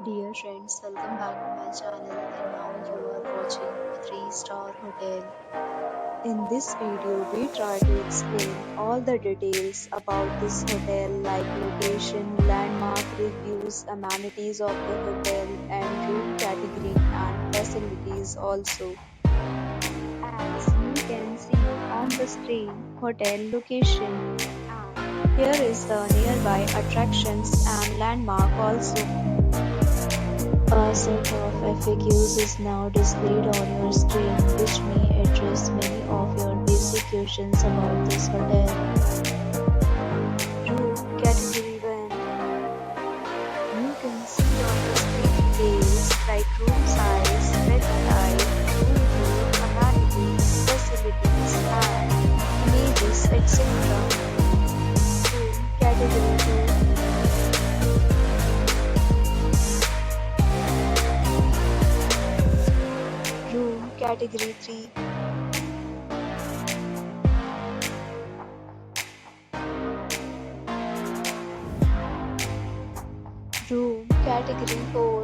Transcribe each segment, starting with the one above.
Dear friends, welcome back to my channel and now you are watching a 3-star hotel. In this video, we try to explain all the details about this hotel like location, landmark reviews, amenities of the hotel and room category and facilities also. As you can see on the screen, hotel location. And here is the nearby attractions and landmark also. A set of FAQs is now displayed on your screen, which may address many of your basic questions about this hotel. Room Category 1. You can see on the screen details like room size, bed type, room view, amenities, facilities, and images, etc. Room Category 2. Room Category 3. Room Category 4.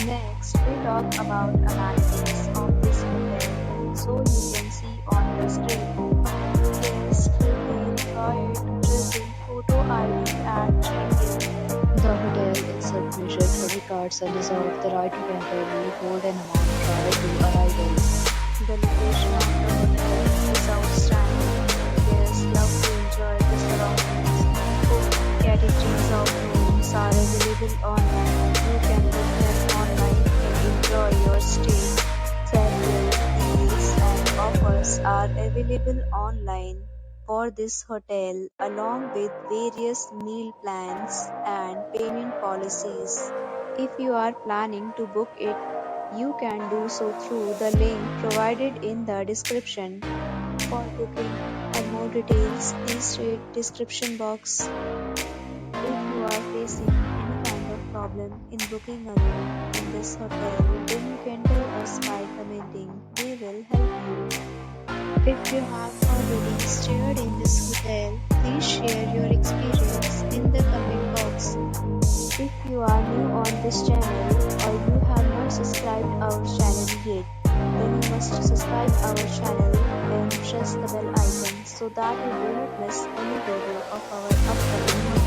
Next, we talk about amenities of this hotel, so you can see on the screen. Guest will be required present photo ID and check-in. The hotel accepts major credit cards and reserves the right to temporarily hold an amount prior to arrival. The location of the hotel is outstanding. Guests love to enjoy the surroundings. Four categories of rooms are available online. You can book them online and enjoy your stay. Several deals and offers are available online for this hotel, along with various meal plans and payment policies. If you are planning to book it, you can do so through the link provided in the description. For booking and more details, please read description box. If you are facing any kind of problem in booking a room in this hotel, then you can tell us by commenting. We will help you. If you have already stayed in this hotel, please share your experience in the comment box. If you are new on this channel or you have not subscribed our channel yet, then you must subscribe our channel and press the bell icon so that you do not miss any video of our upcoming